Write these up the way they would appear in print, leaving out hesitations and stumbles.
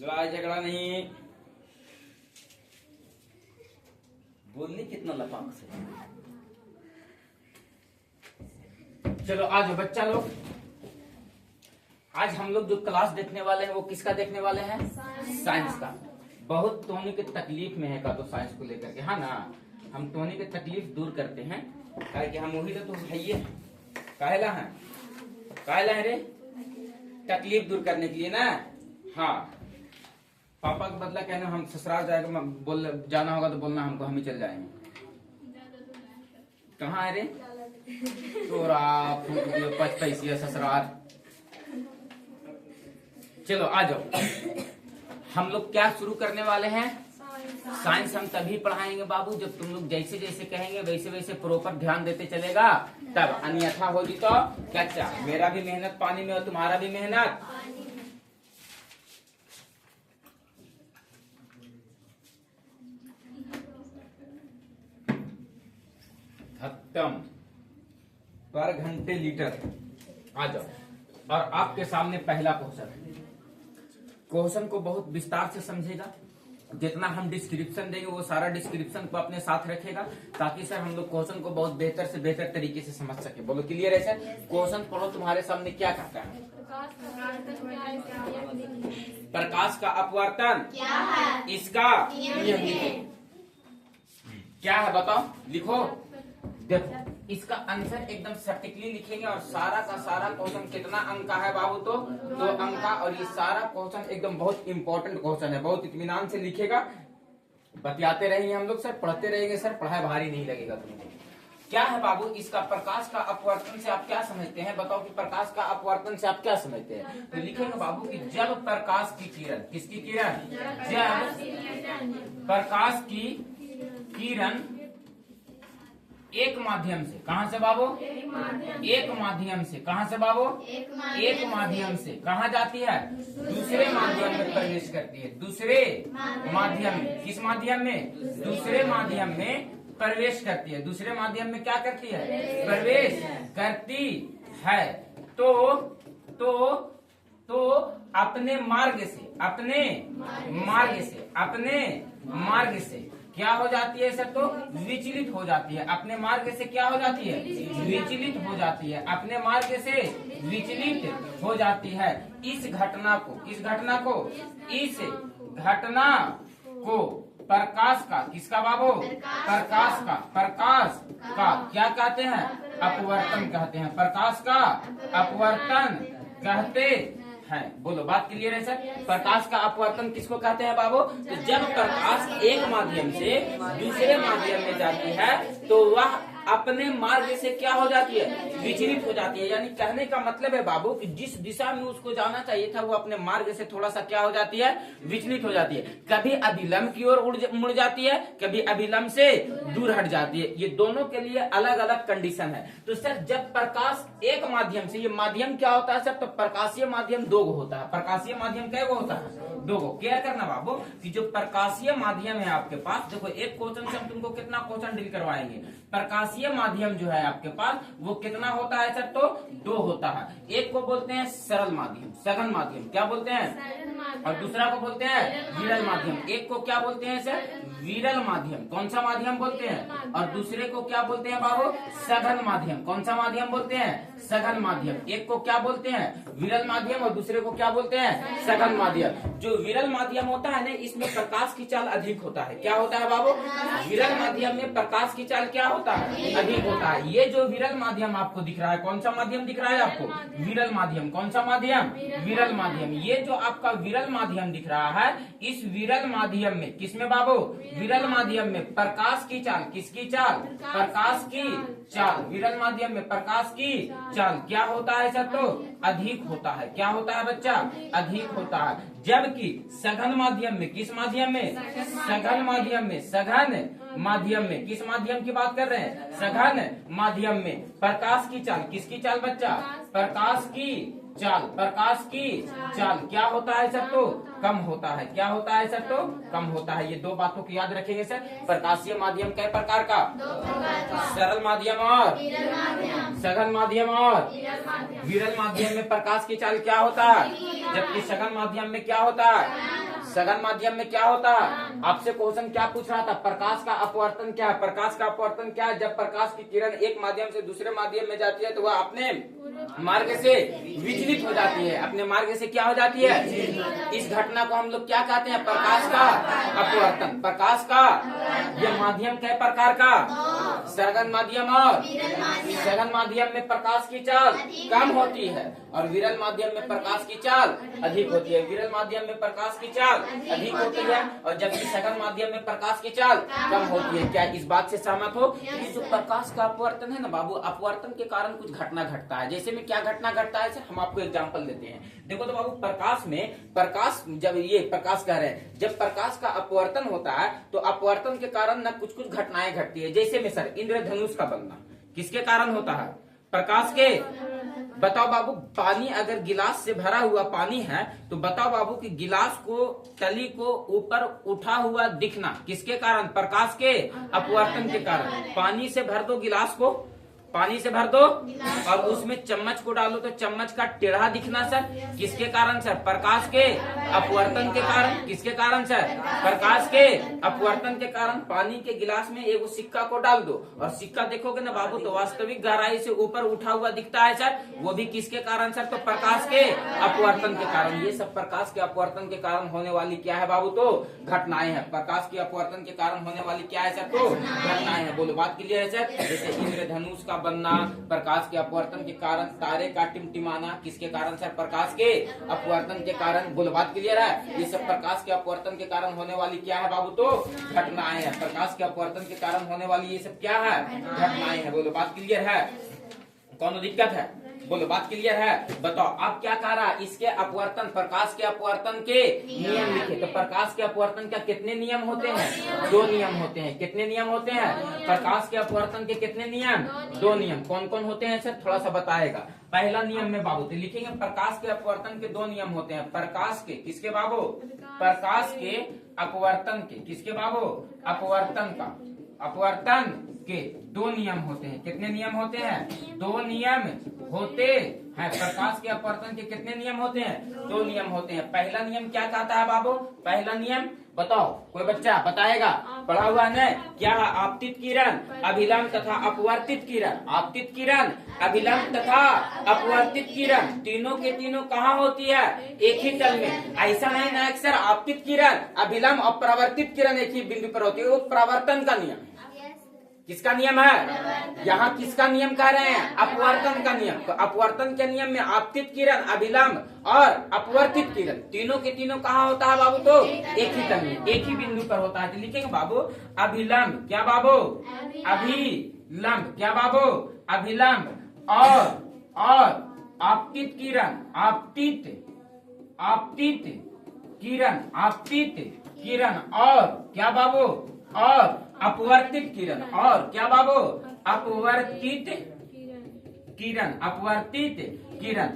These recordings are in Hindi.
लड़ाई झगड़ा नहीं, बोलने कितना लपाक से। चलो आज बच्चा लोग, आज हम लोग जो क्लास देखने वाले हैं वो किसका देखने वाले हैं? साइंस का। बहुत टोनी की तकलीफ में है का तो साइंस को लेकर के, हाँ ना, हम टोनी की तकलीफ दूर करते हैं, काहे कि हम वही तो है। काहेला है, काहेला है रे? तकलीफ दूर करने के लिए ना। हाँ, पापा का बदला कहना, हम ससुराल जाएगा, बोल जाना होगा तो बोलना हमको, हम ही चल जाएंगे। कहाँ है रे तोरा पैसे ससुराल? चलो आ जाओ, हम लोग क्या शुरू करने वाले हैं? साइंस हम तभी पढ़ाएंगे बाबू जब तुम लोग जैसे जैसे कहेंगे वैसे वैसे प्रॉपर ध्यान देते चलेगा तब, अन्यथा होगी तो क्या मेरा भी मेहनत पानी में और तुम्हारा भी मेहनत। खत्म। पर घंटे लीटर। आ जाओ, और आपके सामने पहला क्वेश्चन। क्वेश्चन को बहुत विस्तार से समझेगा, जितना हम डिस्क्रिप्शन देंगे वो सारा डिस्क्रिप्शन को अपने साथ रखेगा, ताकि सर हम लोग क्वेश्चन को बहुत बेहतर से बेहतर तरीके से समझ सके। बोलो क्लियर है सर? क्वेश्चन पढ़ो, तुम्हारे सामने क्या कहता है? प्रकाश का अपवर्तन क्या है? इसका नियम क्या है बताओ, लिखो। देखो, इसका आंसर एकदम सटीकली लिखेंगे, और सारा का सारा क्वेश्चन कितना अंक का है बाबू? तो 2 अंक का। और ये सारा क्वेश्चन एकदम बहुत इंपॉर्टेंट क्वेश्चन है, बहुत इत्मीनान से लिखेगा। बतियाते रहेंगे हम लोग सर, पढ़ते रहेंगे सर, पढ़ाई भारी नहीं लगेगा तुमको। क्या है बाबू इसका? प्रकाश का अपवर्तन से आप क्या समझते हैं? बताओ कि प्रकाश का अपवर्तन से आप क्या समझते हैं? तो लिखेंगे बाबू कि जब प्रकाश की किरण, किसकी किरण? जब प्रकाश की किरण एक माध्यम से, कहाँ से बाबू? एक माध्यम से। कहाँ से बाबू? एक माध्यम से। कहाँ जाती है? दूसरे माध्यम में प्रवेश करती है। दूसरे माध्यम में। किस माध्यम में? दूसरे माध्यम में प्रवेश करती है। दूसरे माध्यम में क्या करती है? प्रवेश करती है। तो अपने मार्ग से, अपने मार्ग से क्या हो जाती है सर? तो विचलित हो जाती है। अपने मार्ग से क्या हो जाती है? विचलित हो जाती है। अपने मार्ग से विचलित हो जाती है। इस घटना को प्रकाश का, किसका बाबू? प्रकाश का क्या कहते हैं? अपवर्तन कहते हैं। प्रकाश का अपवर्तन कहते है। बोलो, बात क्लियर है सर? प्रकाश का अपवर्तन किसको कहते हैं बाबू? तो जब प्रकाश एक माध्यम से दूसरे माध्यम में जाती है तो वह अपने मार्ग से क्या हो जाती है? विचलित हो जाती है। यानी कहने का मतलब है बाबू कि जिस दिशा में उसको जाना चाहिए था वो अपने मार्ग से थोड़ा सा क्या हो जाती है? विचलित हो जाती है। कभी अभिलंब की ओर मुड़ जाती है, कभी अभिलंब से दूर हट जाती है। ये दोनों के लिए अलग अलग कंडीशन है। तो सर जब प्रकाश एक माध्यम से, ये माध्यम क्या होता है सर? तो प्रकाशीय माध्यम 2 गो होता है। प्रकाशीय माध्यम कै गो होता है? 2 गो। केयर करना बाबू कि जो प्रकाशीय माध्यम है आपके पास, देखो एक क्वेश्चन से हम तुमको कितना क्वेश्चन डील करवाएंगे। प्रकाशीय माध्यम जो है आपके पास वो कितना होता है सर? तो 2 होता है। एक को बोलते हैं सरल माध्यम, सघन माध्यम, क्या बोलते हैं? और दूसरा को बोलते हैं विरल माध्यम। एक को क्या बोलते हैं सर? विरल माध्यम। कौन सा माध्यम बोलते हैं? और दूसरे को क्या बोलते हैं बाबू? सघन माध्यम। कौन सा माध्यम बोलते हैं? सघन माध्यम। एक को क्या बोलते हैं? विरल माध्यम, और दूसरे को क्या बोलते हैं? सघन माध्यम। जो विरल माध्यम होता है ना, इसमें प्रकाश की चाल अधिक होता है। क्या होता है बाबू? विरल माध्यम में प्रकाश की चाल क्या होता है? अधिक होता है। ये जो विरल माध्यम आपको दिख रहा है, कौन सा माध्यम दिख रहा है आपको? विरल माध्यम। कौन सा माध्यम? विरल माध्यम। ये जो आपका विरल माध्यम दिख रहा है, इस विरल माध्यम में, किसमें बाबू? विरल माध्यम में प्रकाश की चाल, किसकी चाल? प्रकाश की चाल। विरल माध्यम में प्रकाश की चाल क्या होता है सर? तो अधिक होता है। क्या होता है बच्चा? अधिक होता है। जबकि सघन माध्यम में, किस माध्यम में? सघन माध्यम में। सघन माध्यम में, किस माध्यम की बात कर रहे हैं? सघन माध्यम में प्रकाश की चाल, किसकी चाल बच्चा? प्रकाश की चाल। प्रकाश की चाल क्या होता है सर? तो कम होता है। क्या होता है सर? तो कम होता है। ये 2 बातों को याद रखेंगे सर। प्रकाशीय माध्यम कई प्रकार का? सरल माध्यम और सघन माध्यम। और विरल माध्यम में प्रकाश की चाल क्या होता है? जबकि सघन माध्यम में क्या होता है? सघन माध्यम में क्या होता है? आपसे क्वेश्चन क्या पूछ रहा था? प्रकाश का अपवर्तन क्या है? प्रकाश का अपवर्तन क्या है? जब प्रकाश की किरण एक माध्यम से दूसरे माध्यम में जाती है तो वह अपने मार्ग से विचलित हो जाती है, अपने मार्ग से क्या हो जाती है? इस घटना को हम लोग क्या कहते हैं? प्रकाश का अपवर्तन। प्रकाश का यह माध्यम कै प्रकार का? सघन माध्यम। और सघन माध्यम में प्रकाश की चाल कम होती है और विरल माध्यम में प्रकाश की चाल अधिक होती है। विरल माध्यम में प्रकाश की चाल अधिक होती है और जबकि सघन माध्यम में प्रकाश की चाल कम होती है। क्या इस बात से सहमत हो? ये जो प्रकाश का अपवर्तन है ना बाबू, अपवर्तन के कारण कुछ घटना घटता है। जैसे में क्या घटना घटता है, हम आपको एग्जांपल देते हैं। देखो तो बाबू, प्रकाश जब ये प्रकाश कह रहे हैं, जब प्रकाश का अपवर्तन होता है तो अपवर्तन के कारण ना कुछ कुछ घटनाएं घटती है। जैसे में सर इंद्रधनुष का बनना किसके कारण होता है? प्रकाश के। बताओ बाबू, पानी अगर गिलास से भरा हुआ पानी है तो बताओ बाबू कि गिलास को तली को ऊपर उठा हुआ दिखना किसके कारण? प्रकाश के अपवर्तन के कारण। पानी से भर दो गिलास को, पानी से भर दो और उसमें चम्मच को डालो तो चम्मच का टेढ़ा दिखना सर किसके कारण सर? प्रकाश के अपवर्तन के कारण। किसके कारण सर? प्रकाश के अपवर्तन के कारण। पानी के गिलास में एक सिक्का को डाल दो और सिक्का देखोगे ना बाबू तो वास्तविक गहराई से ऊपर उठा हुआ दिखता है सर, वो भी किसके कारण सर? तो प्रकाश के अपवर्तन के कारण। ये सब प्रकाश के अपवर्तन के कारण होने वाली क्या है बाबू? तो घटनाएं हैं। प्रकाश के अपवर्तन के कारण होने वाली क्या है सर? तो घटनाएं हैं। बोलो, बात क्लियर है सर? जैसे इंद्रधनुष का बनना प्रकाश के अपवर्तन के कारण, तारे का टिमटिमाना किसके कारण सर? प्रकाश के अपवर्तन के कारण। बोलो, बात क्लियर है? ये सब प्रकाश के अपवर्तन के कारण होने वाली क्या है बाबू? तो घटनाएं हैं। प्रकाश के अपवर्तन के कारण होने वाली ये सब क्या है? घटनाएं हैं। बोलो, बात क्लियर है? कौन दिक्कत है? बोलो, बात क्लियर है? बताओ आप क्या कह रहा? इसके अपवर्तन, प्रकाश के अपवर्तन के नियम लिखे। तो प्रकाश के अपवर्तन का कितने नियम होते हैं? 2 नियम होते हैं। कितने नियम होते हैं? प्रकाश के अपवर्तन के कितने नियम? 2 नियम। कौन कौन होते हैं सर? थोड़ा सा बताएगा। पहला नियम में बाबू तो लिखेंगे प्रकाश के अपवर्तन के 2 नियम होते हैं। प्रकाश के किसके बाबू? प्रकाश के अपवर्तन के किसके बाबू? अपवर्तन का, अपवर्तन के 2 नियम होते हैं। कितने नियम होते हैं? 2 नियम होते हैं। प्रकाश के अपवर्तन के कितने नियम होते हैं? 2 नियम होते हैं। पहला नियम क्या कहता है बाबू? पहला नियम बताओ, कोई बच्चा बताएगा? पढ़ा हुआ है क्या? आपतित किरण, अभिलंब तथा अपवर्तित किरण। आपतित किरण, अभिलंब तथा अपवर्तित किरण तीनों के तीनों कहाँ होती है? एक ही तल में। ऐसा नहीं ना सर आपतित किरण, अभिलंब और परावर्तित किरण एक ही बिंदु पर होती है, वो परावर्तन का नियम। किसका नियम है? यहाँ किसका नियम कह रहे हैं? अपवर्तन का नियम। तो अपवर्तन के नियम में आपतित किरण, अभिलंब और अपवर्तित किरण तीनों के तीनों कहाँ होता है बाबू? तो एक ही तल में, एक ही बिंदु पर होता है। तो लिखेंगे बाबू अभिलंब, क्या बाबू? अभिलंब, क्या बाबू? अभिलंब और आपतित किरण, आपतित किरण और क्या बाबू? और अपवर्तित किरण। और क्या बाबू? अपवर्तित किरण, अपवर्तित किरण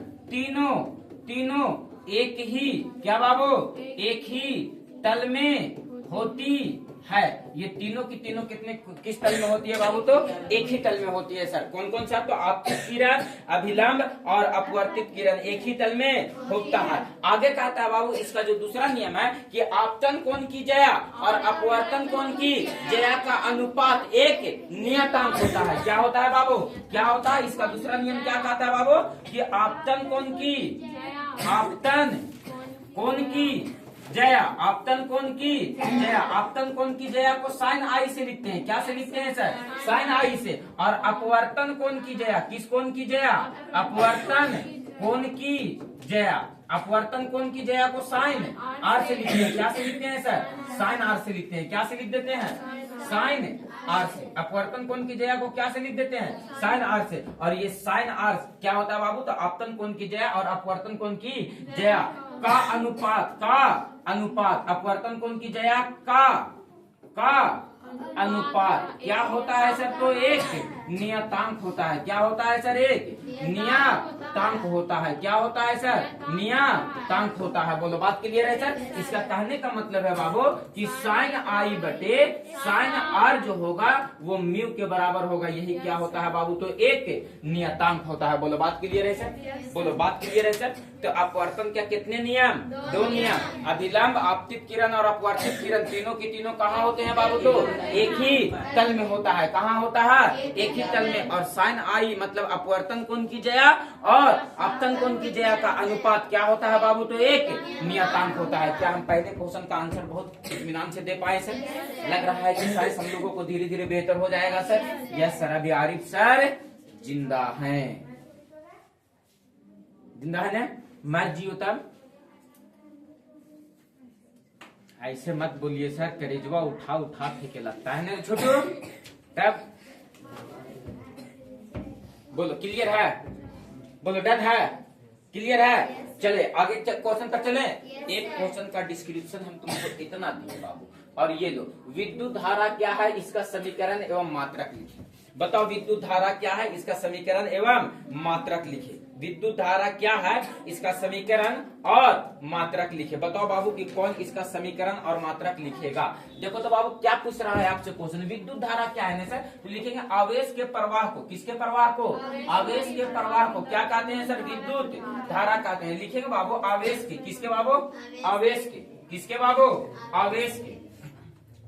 तीनों एक ही क्या बाबू? एक ही तल में होती है। ये तीनों की तीनों किस तल में होती है बाबू? तो एक ही तल में होती है सर। कौन कौन सा? तो आपतित किरण, अभिलंब और अपवर्तित किरण एक ही तल में होता है। आगे कहता है बाबू इसका जो दूसरा नियम है कि आपतन कोण की ज्या और अपवर्तन कोण की ज्या का अनुपात एक नियतांक होता है। क्या होता है बाबू? क्या होता है? इसका दूसरा नियम क्या कहता है बाबू? कि आपतन कोण की जया, आपतन कोण की जया, आपतन कोण की जया को साइन आई से लिखते हैं। क्या से लिखते हैं सर? साइन आई से। और अपवर्तन कोण की जया, किस कोण की जया? अपवर्तन कोण की जया, अपवर्तन कोण की जया को साइन आर से लिखते हैं। क्या से लिखते हैं सर? साइन आर से लिखते हैं। क्या से लिख देते हैं? साइन आर से। अपवर्तन कोण की जया को क्या से लिख देते हैं? साइन आर से। और ये साइन आर क्या होता है बाबू? तो आपतन कोण की जया और अपवर्तन कोण की जया का अनुपात, अपवर्तन कोण की जया का अनुपात क्या होता है सर? तो एक नियतांक होता है। क्या होता है सर? एक नियतांक होता है। क्या होता है सर? नियतांक होता है। बोलो बात क्लियर है सर? इसका कहने का मतलब है बाबू कि साइन आई बटे साइन आर जो होगा वो म्यू के बराबर होगा। यही क्या होता है बाबू? तो एक नियतांक होता है। बोलो बात क्लियर है सर? बोलो बात क्लियर है सर? तो अपवर्तन क्या कितने नियम? दो नियम। अभिलंब आपतित किरण और अपवर्तित किरण तीनों के तीनों कहाँ होते हैं बाबू? तो एक ही तल में होता है। कहाँ होता है? एक ही तल में। और साइन आई मतलब अपवर्तन कोण की जया और अपतन कोण की जया का अनुपात क्या होता है बाबू? तो एक नियतांक होता है। क्या हम पहले क्वेश्चन का आंसर बहुत इत्मीनान से दे पाए सर? लग रहा है कि साइंस हम लोगों को धीरे धीरे बेहतर हो जाएगा सर। यस सर, अभी आरिफ सर जिंदा हैं। जिंदा है ना? मत जियो तब ऐसे मत बोलिए सर, करेजवा उठा उठा फेंके लगता है ना छोटू। तब बोलो क्लियर है? बोलो डन है? क्लियर है? चले आगे क्वेश्चन पर चले। एक क्वेश्चन का डिस्क्रिप्शन हम तुमको इतना दिए बाबू, और ये लो, विद्युत धारा क्या है इसका समीकरण एवं मात्रक लिखे। बताओ विद्युत धारा क्या है इसका समीकरण एवं मात्रक लिखे। विद्युत धारा क्या है इसका समीकरण और मात्रक लिखे। बताओ बाबू कि कौन इसका समीकरण और मात्रक लिखेगा। देखो तो बाबू क्या पूछ रहा है आपसे क्वेश्चन, विद्युत धारा क्या है ना सर? तो लिखेंगे आवेश के प्रवाह को। किसके प्रवाह को? आवेश के प्रवाह को क्या कहते हैं सर? विद्युत धारा कहते हैं। लिखेंगे बाबू आवेश के। किसके बाबू? आवेश के। किसके बाबू? आवेश के।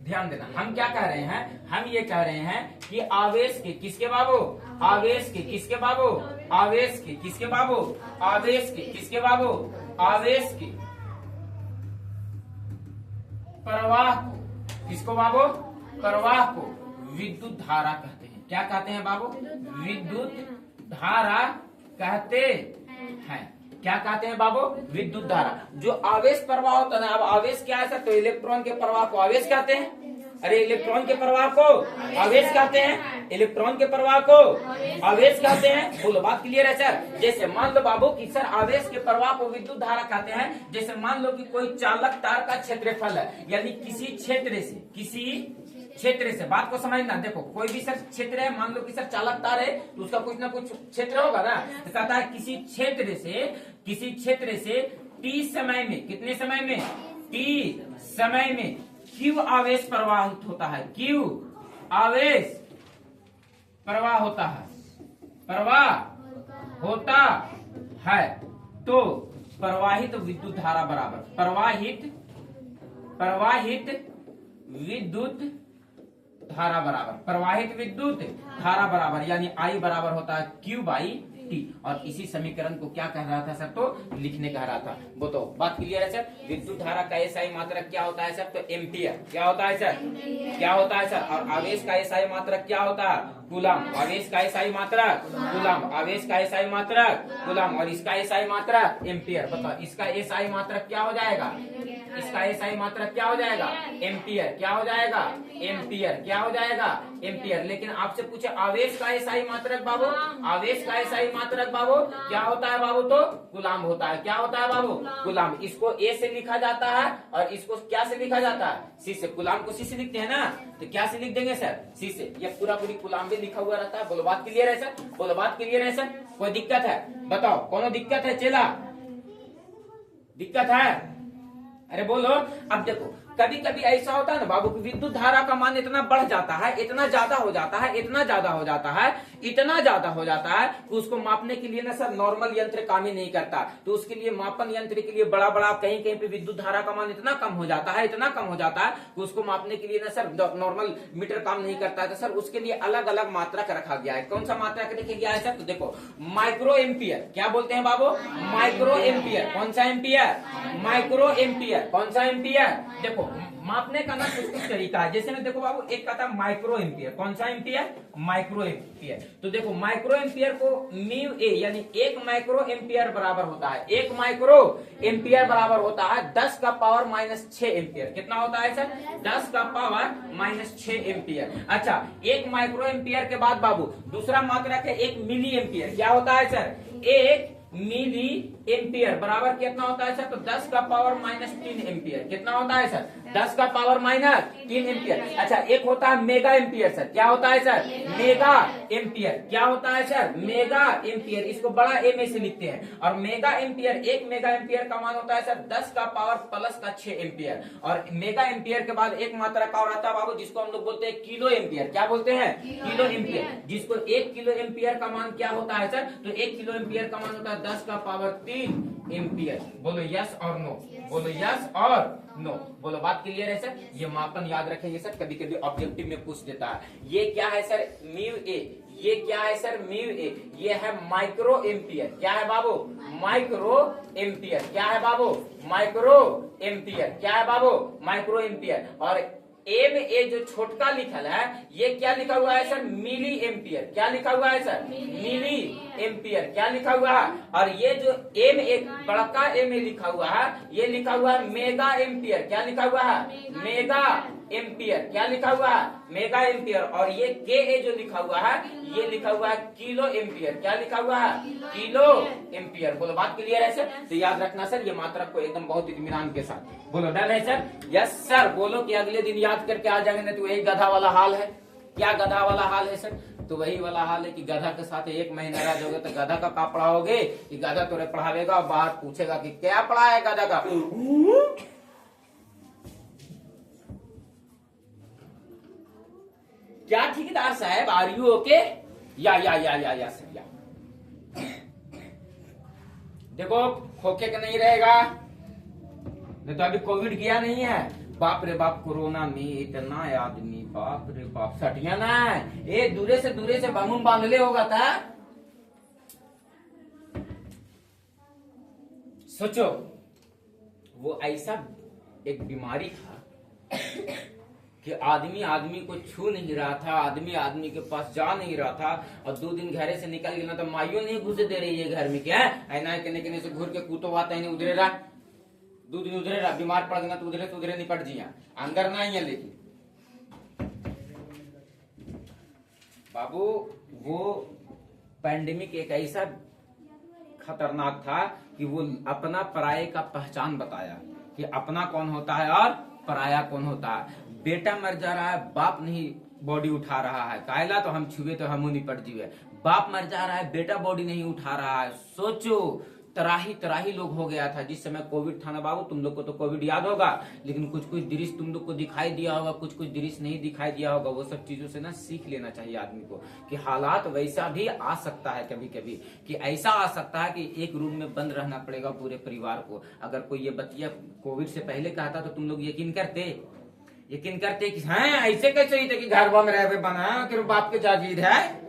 ध्यान देना, हम क्या कह रहे हैं? हम ये कह रहे हैं कि आवेश के। किसके बाबू? आवेश के। किसके बाबू? आवेश के। किसके बाबू? आवेश के। किसके बाबू? आवेश के प्रवाह को। किसको बाबू? प्रवाह को विद्युत धारा कहते हैं। क्या कहते हैं बाबू? विद्युत धारा कहते हैं। क्या कहते हैं बाबू? विद्युत धारा। जो आवेश प्रवाह होता है ना, अब आवेश क्या है सर? तो इलेक्ट्रॉन के प्रवाह को आवेश कहते हैं। अरे इलेक्ट्रॉन के प्रवाह को आवेश कहते हैं। इलेक्ट्रॉन के प्रवाह को आवेश कहते हैं। बोलो बात क्लियर है सर? जैसे मान लो बाबू कि सर आवेश के प्रवाह को विद्युत धारा कहते हैं। जैसे मान लो कि कोई चालक तार का क्षेत्रफल है, यानी किसी क्षेत्र से बात को समझना। देखो कोई भी सर क्षेत्र है, मान लो कि सर चालक तार है तो उसका कुछ ना कुछ क्षेत्र होगा ना। तो कहता है किसी क्षेत्र से टी समय में, कितने समय में? टी समय में क्यू आवेश प्रवाहित होता है। क्यू आवेश प्रवाह होता है। तो प्रवाहित विद्युत धारा बराबर प्रवाहित विद्युत धारा बराबर यानी आई बराबर होता है क्यू बाई टी। और इसी समीकरण को क्या कह रहा था सर? तो लिखने कह रहा था। वो तो बात क्लियर है सर? विद्युत धारा का एसआई मात्रक क्या होता है सर? तो एम्पियर। क्या होता है सर? क्या होता है सर? और आवेश का एसआई मात्रक क्या होता है? कूलम। आवेश का एसआई मात्रक कूलम। आवेश का एसआई मात्रक कूलम। और इसका एसआई मात्रक एम्पियर। बताओ इसका एसआई मात्रक क्या हो जाएगा? इसका एसआई मात्रक क्या हो जाएगा? एम्पियर। क्या हो जाएगा? एम्पियर। क्या हो जाएगा? एम्पियर। लेकिन आपसे पूछे आवेश का एसआई मात्रक बाबू, आवेश का एसआई मात्रक बाबू क्या होता है बाबू? तो कूलम होता है। क्या होता है बाबू? कूलम। इसको ए से लिखा जाता है और इसको क्या से लिखा जाता है? सी से। कूलम को सी से लिखते हैं ना, तो क्या से लिख देंगे सर? सी से। ये पूरा पूरी कूलम भी लिखा हुआ रहता है। बोलो बात क्लियर है सर? बोलो बात क्लियर है सर? कोई दिक्कत है? बताओ कौन दिक्कत है चेला? दिक्कत है? अरे बोलो। अब देखो कभी कभी ऐसा होता है ना बाबू, विद्युत धारा का मान इतना बढ़ जाता है, इतना ज्यादा हो जाता है कि उसको मापने के लिए ना सर नॉर्मल यंत्र काम ही नहीं करता। तो उसके लिए मापन यंत्र के लिए बड़ा बड़ा कहीं कहीं पे विद्युत धारा का मान इतना कम हो जाता है कि उसको मापने के लिए ना सर नॉर्मल मीटर काम नहीं करता है। तो सर उसके लिए अलग अलग मात्रक रखा गया है। कौन सा मात्रक रखा गया है सर? तो देखो माइक्रो एम्पियर। क्या बोलते हैं बाबू? Micro ampere. कौन सा एम्पियर? Micro ampere. कौन सा एम्पियर? देखो मापने का ना कुछ तरीका है। जैसे ना देखो बाबू, एक कहता है माइक्रो एम्पियर। कौन सा एम्पियर? Micro ampere. तो देखो माइक्रो एम्पियर को म्यू ए यानी 1 माइक्रो एम्पियर बराबर होता है। 1 माइक्रो एम्पियर बराबर होता है 10 का पावर -6 एम्पियर। कितना होता है सर? 10 का पावर -6 एम्पियर। अच्छा, 1 माइक्रो एम्पियर के बाद बाबू दूसरा मात्रक है 1 मिली एम्पियर। क्या होता है सर? 1 मिली एम्पियर बराबर कितना होता है सर? तो 10 का पावर -3 एम्पियर। कितना होता है सर? 10 का पावर माइनस 3 एम्पियर। अच्छा, एक होता है मेगा एम्पियर सर। क्या होता है सर? Mega ampere. क्या होता है सर? Mega ampere. इसको बड़ा ए में से लिखते हैं। और मेगा एम्पियर, 1 मेगा एम्पियर का मान होता है सर 10 का पावर प्लस का 6 एम्पियर। और मेगा एम्पियर के बाद एक मात्रा का और आता है बाबू, जिसको हम लोग बोलते हैं किलो एम्पियर। क्या बोलते हैं? Kilo ampere. जिसको 1 किलो एम्पियर का मान क्या होता है सर? तो 1 किलो एम्पियर का मान होता है 10 का पावर 3 एम्पियर। बोलो यस और नो, बोलो यस और नो। बोलो बात क्लियर है सर? ये मापन याद रखेंगे सर, कभी कभी ऑब्जेक्टिव में पूछ देता है। ये क्या है सर? Mu A. ये क्या है सर? Mu A. ये है माइक्रो एम्पियर। क्या है बाबू? Micro ampere. क्या है बाबू? Micro ampere. क्या है बाबू? Micro ampere. और ए में ए जो छोटका लिखल है, ये क्या लिखा हुआ है सर? Milli ampere. क्या लिखा हुआ है सर? Milli ampere. क्या लिखा हुआ है? और ये जो ए में एक बड़का ए में लिखा हुआ है, ये लिखा हुआ है मेगा एम्पियर। क्या लिखा हुआ है? Mega ampere. क्या लिखा हुआ है? Mega ampere. और ये के ए जो लिखा हुआ है, ये लिखा हुआ है किलो एम्पियर। क्या लिखा हुआ है? Kilo ampere. बोलो बात क्लियर है सर? तो याद रखना सर, ये मात्रा को एकदम बहुत इत्मीनान के साथ। बोलो डन है सर? Yes sir. बोलो कि अगले दिन याद करके आ जाएंगे, नहीं तो यही गधा वाला हाल है। क्या गधा वाला हाल है सर? तो वही वाला हाल है कि गधा के साथ 1 महीना रह जाओगे तो गधा का क्या पढ़ाओगे? कि गधा तोरे पढ़ावेगा और बाहर पूछेगा कि क्या पढ़ा है गधा का। क्या ठेकेदार साहब, आर यू ओके? या सर या। देखो खोखे का नहीं रहेगा, नहीं तो अभी कोविड गया नहीं है। बाप रे बाप, कोरोना में इतना आदमी, बाप रे बाप, सटिया ना ये दूरे से बम बांध ले होगा था। सोचो, वो ऐसा एक बीमारी था कि आदमी को छू नहीं रहा था, आदमी के पास जा नहीं रहा था। और 2 दिन घरे से निकल गया ना तो माइयो नहीं घुसे दे रही है घर में। क्या ऐना कहने से घूर के कूतो आता है, उधरे रहा 2 दिन उधरे रहा, बीमार पड़ गया तो उधरे निपट जिया, अंदर ना ही है। लेकिन बाबू, वो पैंडेमिक एक ऐसा खतरनाक था कि वो अपना पराये का पहचान बताया कि अपना कौन होता है और पराया कौन होता है। बेटा मर जा रहा है, बाप नहीं बॉडी उठा रहा है। कायला तो हम छुए तो हम निपट जीवे। बाप मर जा रहा है, बेटा बॉडी नहीं उठा रहा है। सोचो, तराही लोग हो गया था जिस समय कोविड था ना बाबू। तुम लोग को तो कोविड याद होगा, लेकिन कुछ दृश्य तुम लोग को दिखाई दिया होगा, कुछ दृश्य नहीं दिखाई दिया होगा। वो सब चीजों से ना सीख लेना चाहिए आदमी को कि हालात वैसा भी आ सकता है कभी कभी, कि ऐसा आ सकता है कि एक रूम में बंद रहना पड़ेगा पूरे परिवार को। अगर कोई ये बतिया कोविड से पहले कहता तो तुम लोग यकीन करते कि हाँ ऐसे कैसे ही थे कि घर बंद रहे बना कि बाप के जागीर है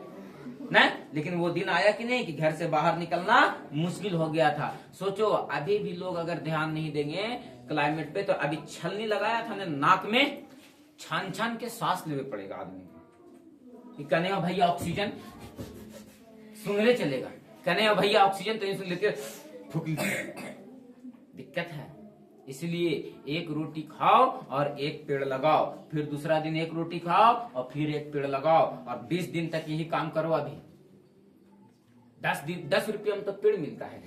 ना। लेकिन वो दिन आया कि नहीं कि घर से बाहर निकलना मुश्किल हो गया था। सोचो, अभी भी लोग अगर ध्यान नहीं देंगे क्लाइमेट पे तो अभी छलनी लगाया था ना नाक में, छान के सांस लेवे पड़ेगा आदमी को। कहने भैया ऑक्सीजन सुंघले चलेगा, कहने भैया ऑक्सीजन तो इंसुलिन लेके दिक्कत है। इसलिए एक रोटी खाओ और एक पेड़ लगाओ, फिर दूसरा दिन एक रोटी खाओ और फिर एक पेड़ लगाओ, और 20 दिन तक यही काम करो। अभी 10 रुपया में तो पेड़ मिलता है,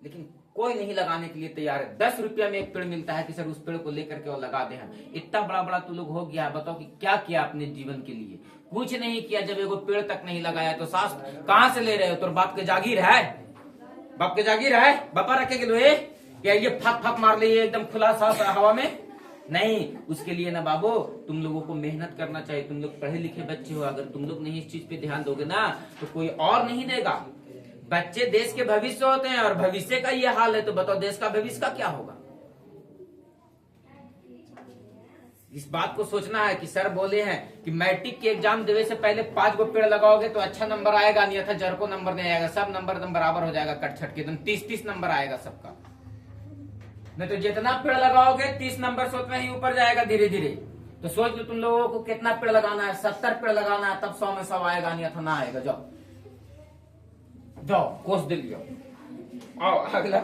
लेकिन कोई नहीं लगाने के लिए तैयार है। 10 रुपया में एक पेड़ मिलता है कि सर उस पेड़ को लेकर के और लगा दे हम। इतना बड़ा तू लोग हो गया, बताओ कि क्या किया अपने जीवन के लिए? कुछ नहीं किया। जब एगो पेड़ तक नहीं लगाया तो सांस कहां से ले रहे हो? तो बाप के जागीर है, बाप के जागीर है, बापा रखे के लोहे क्या ये फक मार लिए एकदम खुला सांस हवा में? नहीं। उसके लिए ना बाबू तुम लोगों को मेहनत करना चाहिए। तुम लोग पढ़े लिखे बच्चे हो, अगर तुम लोग नहीं इस चीज पे ध्यान दोगे ना तो कोई और नहीं देगा। बच्चे देश के भविष्य होते हैं, और भविष्य का ये हाल है तो बताओ देश का भविष्य का क्या होगा? इस बात को सोचना है कि सर बोले हैं कि मैट्रिक के एग्जाम देने से पहले 5 गो पेड़ लगाओगे तो अच्छा नंबर आएगा, अन्यथा जर को नंबर नहीं आएगा। सब नंबर एकदम बराबर हो जाएगा, कट छट के एकदम 30 नंबर आएगा सबका। नहीं तो जितना पेड़ लगाओगे 30 नंबर से उतना ही ऊपर जाएगा धीरे धीरे। तो सोच लो तुम लोगों को कितना पेड़ लगाना है। 70 पेड़ लगाना है, तब 100 में 100 आएगा, अन्यथा ना आएगा। जाओ कोस दे लियो। आओ अगला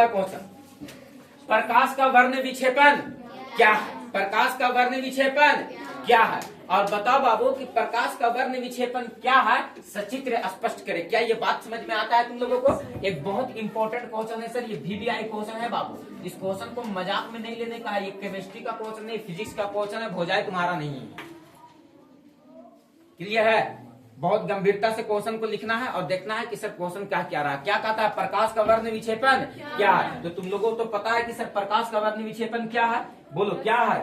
क्वेश्चन। प्रकाश का वर्ण विक्षेपण क्या है? प्रकाश का वर्ण विक्षेपण क्या है? और बताओ बाबू कि प्रकाश का वर्ण विक्षेपण क्या है, सचित्र स्पष्ट करे। क्या ये बात समझ में आता है तुम लोगों को? एक बहुत इंपॉर्टेंट क्वेश्चन है सर, ये VVI क्वेश्चन है बाबू। इस क्वेश्चन को मजाक में नहीं लेने का है। ये केमिस्ट्री का क्वेश्चन नहीं, फिजिक्स का क्वेश्चन है, भोजाई तुम्हारा नहीं है। क्लियर है? बहुत गंभीरता से क्वेश्चन को लिखना है और देखना है कि सर क्वेश्चन क्या क्या रहा। क्या कहता है? प्रकाश का वर्ण विक्षेपण क्या है? तो तुम लोगों को तो पता है कि सर प्रकाश का वर्ण विक्षेपण क्या है। बोलो क्या है,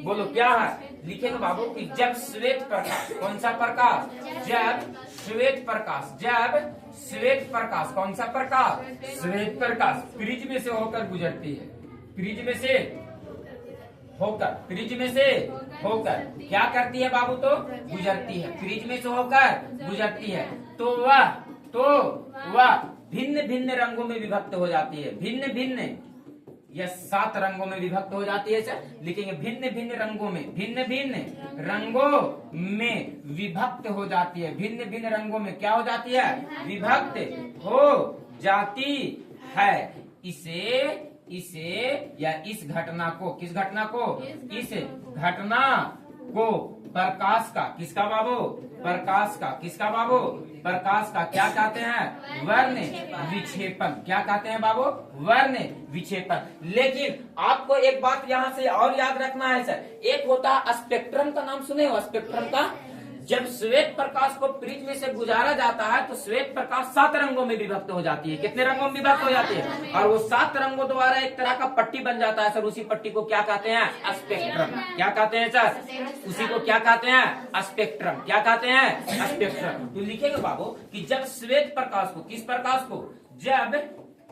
बोलो क्या है। लिखेंगे बाबू कि जब श्वेत प्रकाश, कौन सा प्रकाश? जब श्वेत प्रकाश, जब श्वेत प्रकाश, कौन सा प्रकाश? श्वेत प्रकाश प्रिज्म में से होकर गुजरती है, प्रिज्म में से होकर, प्रिज्म में से होकर क्या करती है बाबू? तो गुजरती है, प्रिज्म में से होकर गुजरती है। तो वह भिन्न भिन्न रंगों में विभक्त हो जाती है। भिन्न भिन्न, यह 7 रंगों में विभक्त हो जाती है सर। लिखेंगे भिन्न भिन्न रंगों में, भिन्न भिन्न रंगों में विभक्त हो जाती है। भिन्न भिन्न रंगों में क्या हो जाती है? विभक्त हो जाती है। इसे या इस घटना को, किस घटना को? इस घटना को प्रकाश का, किसका बाबू? प्रकाश का, किसका बाबू? प्रकाश का क्या कहते हैं? वर्ण विक्षेपण। क्या कहते हैं बाबू? वर्ण विक्षेपण। लेकिन आपको एक बात यहाँ से और याद रखना है सर, एक होता है स्पेक्ट्रम का नाम सुने हो? स्पेक्ट्रम का, जब श्वेत प्रकाश को प्रिज्म में से गुजारा जाता है तो श्वेत प्रकाश 7 रंगों में विभक्त हो जाती है। कितने रंगों में विभक्त हो जाती है? और वो 7 रंगों द्वारा एक तरह का पट्टी बन जाता है सर। उसी पट्टी को क्या कहते हैं? स्पेक्ट्रम। क्या कहते हैं सर? उसी को क्या कहते हैं? स्पेक्ट्रम। क्या कहते हैं? स्पेक्ट्रम। तो लिखेंगे बाबू कि जब श्वेत प्रकाश को, किस प्रकाश को? जब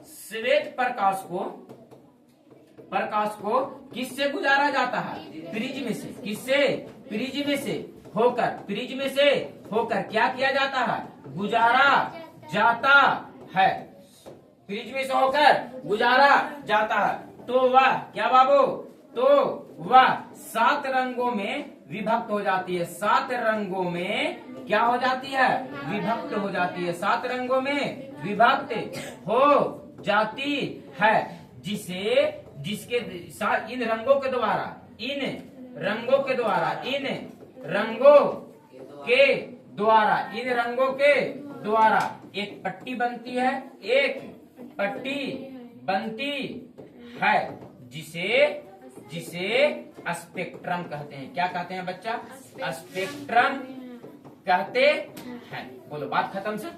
श्वेत प्रकाश को किससे गुजारा जाता है? प्रिज्म से। किससे? प्रिज्म में से होकर, प्रिज्म में से होकर क्या किया जाता है? गुजारा जाता है। प्रिज्म में से होकर गुजारा जाता है। तो वह क्या बाबू? तो वह 7 रंगों में विभक्त हो जाती है। 7 रंगों में क्या हो जाती है? विभक्त हो जाती है। 7 रंगों में विभक्त हो जाती है, जिसके इन रंगों के द्वारा, इन रंगों के द्वारा, इन रंगों के द्वारा एक पट्टी बनती है, एक पट्टी बनती है, जिसे स्पेक्ट्रम कहते हैं। क्या कहते हैं बच्चा? स्पेक्ट्रम कहते हैं। बोलो बात खत्म सर,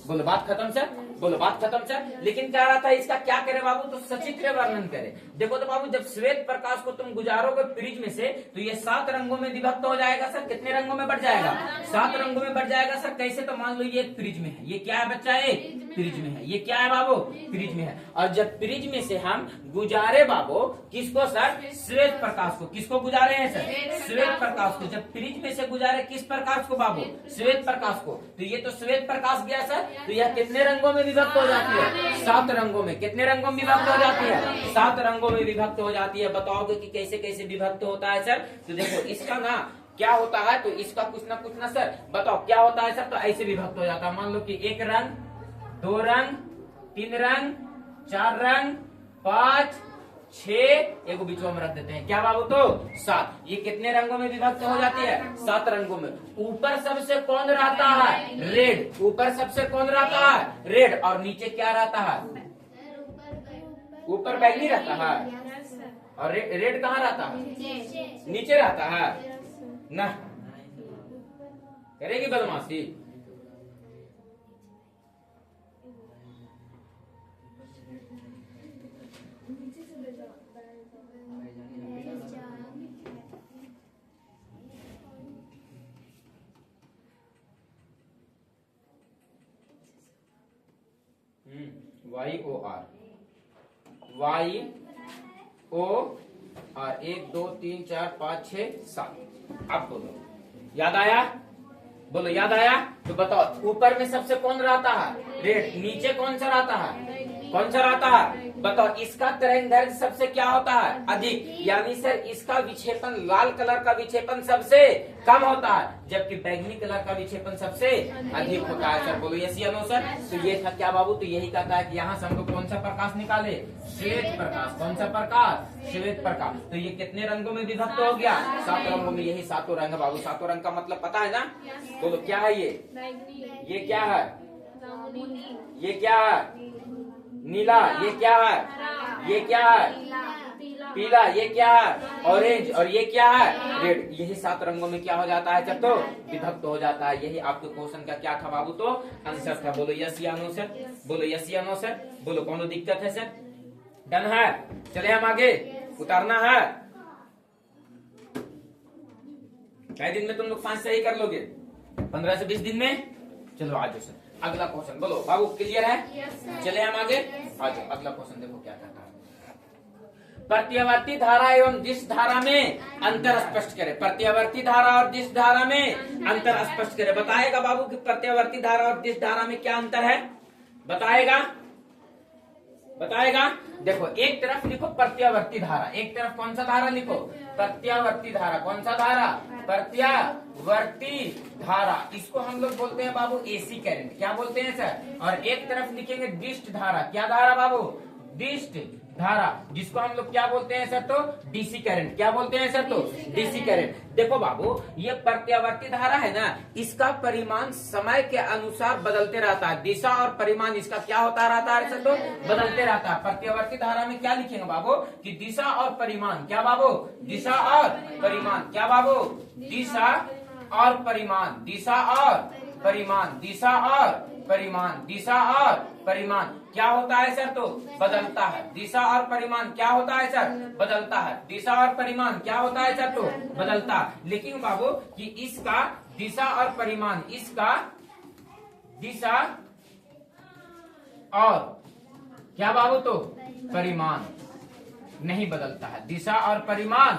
बोलो बात खत्म सर, बोलो बात खत्म सर। लेकिन क्या रहा था, इसका क्या करे बाबू? तो सचित्र वर्णन करे। देखो तो बाबू, जब श्वेत प्रकाश को तुम गुजारोगे प्रिज्म में से तो ये 7 रंगों में विभक्त हो जाएगा सर। कितने रंगों में बढ़ जाएगा? 7 रंगों में बढ़ जाएगा सर। कैसे? तो मान लो ये प्रिज्म है, ये क्या है बच्चा? एक प्रिज्म है। ये क्या है बाबू? प्रिज्म है। और जब प्रिज्म में से हम गुजारे बाबू किसको सर? श्वेत प्रकाश को। किसको गुजारे हैं सर? श्वेत प्रकाश को। जब प्रिज्म में से गुजारे किस प्रकाश को बाबू? श्वेत प्रकाश को। तो ये तो श्वेत प्रकाश गया सर। तो यह कितने रंगों में विभक्त हो जाती है? 7 रंगों में। कितने रंगों में विभक्त हो जाती है? 7 रंगों में विभक्त हो जाती है। बताओगे कि कैसे कैसे विभक्त होता है सर? तो देखो इसका ना क्या होता है, तो इसका कुछ ना सर बताओ क्या होता है सर। तो ऐसे विभक्त हो जाता है। मान लो कि 1 रंग, 2 रंग, 3 रंग, 4 रंग, 5, 6, एक बीच में रख देते हैं। क्या बाबू? तो 7। ये कितने रंगों में विभक्त हो जाती है? 7 रंगों में। ऊपर सबसे कौन रहता है? रेड। ऊपर सबसे कौन रहता है? रेड। और नीचे क्या रहता है? ऊपर बैगनी रहता है। और रेड कहाँ रहता है? नीचे रहता है ना। करेगी बदमाशी। YOR, YOR 1 2 3 4 5 6 7। अब बोलो याद आया? बोलो याद आया? तो बताओ ऊपर में सबसे कौन रहता है? रेड। नीचे कौन सा रहता है? कौन सा रहता है बताओ। इसका तरंगदैर्घ्य सबसे क्या होता है अधिक, यानी सर इसका विक्षेपण लाल कलर का विक्षेपण सबसे कम होता है, जबकि बैंगनी कलर का विक्षेपण सबसे अधिक होता है। सर बोलो यस या नो सर। तो ये था क्या बाबू, तो यही कहता है कि यहाँ से हम लोग कौन सा प्रकाश निकाले, श्वेत प्रकाश। कौन सा प्रकाश, श्वेत प्रकाश। तो ये कितने रंगों में विभक्त हो गया, 7 रंगों में। यही 7 रंग बाबू। 7 रंग का मतलब पता है ना, बोलो क्या है ये क्या है, ये क्या है नीला, ये क्या है, ये क्या है पीला, ये क्या है ऑरेंज, और ये क्या है रेड। यही 7 रंगों में क्या हो जाता है सर, तो विभक्त हो जाता है। यही आपके क्वेश्चन का क्या था बाबू, तो आंसर था। बोलो यस या नो सर, बोलो यस या नो सर। बोलो कौन दिक्कत है सर, डन है। चले हम आगे, उतारना है। कई दिन में तुम लोग 5 सही कर लोगे, 15 से 20 दिन में। चलो आ जाओ सर, अगला क्वेश्चन बोलो बाबू, क्लियर है। चले हम आगे, आ जाओ अगला क्वेश्चन देखो क्या कहता है। प्रत्यावर्ती धारा एवं दिश धारा में अंतर स्पष्ट करें। प्रत्यावर्ती धारा और दिश धारा में अंतर स्पष्ट करें। बताएगा बाबू कि प्रत्यावर्ती धारा और दिश धारा में क्या अंतर है, बताएगा, बताएगा। देखो एक तरफ लिखो प्रत्यावर्ती धारा, एक तरफ कौन सा धारा लिखो, प्रत्यावर्ती धारा। कौन सा धारा, प्रत्यावर्ती धारा। इसको हम लोग बोलते हैं बाबू एसी करंट। क्या बोलते हैं सर। और एक तरफ लिखेंगे डिस्ट धारा। क्या धारा बाबू, डिस्ट धारा, जिसको हम लोग क्या बोलते हैं सर, तो डीसी करंट। क्या बोलते हैं सर, तो डीसी करंट। देखो बाबू ये प्रत्यावर्ती धारा है ना, इसका परिमाण समय के अनुसार बदलते रहता है। दिशा और परिमाण इसका क्या होता रहता है सर, तो बदलते रहता है। प्रत्यावर्ती धारा में क्या लिखेंगे बाबू कि दिशा और परिमाण। क्या बाबू, दिशा और परिमाण। क्या बाबू, दिशा और परिमाण, दिशा और परिमाण, दिशा और परिमाण, दिशा और परिमाण क्या होता है सर, तो बदलता है। दिशा और परिमाण क्या होता है सर, बदलता है। दिशा और परिमाण क्या होता है सर, तो बदलता है। लेकिन बाबू कि इसका दिशा और परिमाण, इसका दिशा और क्या बाबू, तो परिमाण नहीं बदलता है। दिशा और परिमाण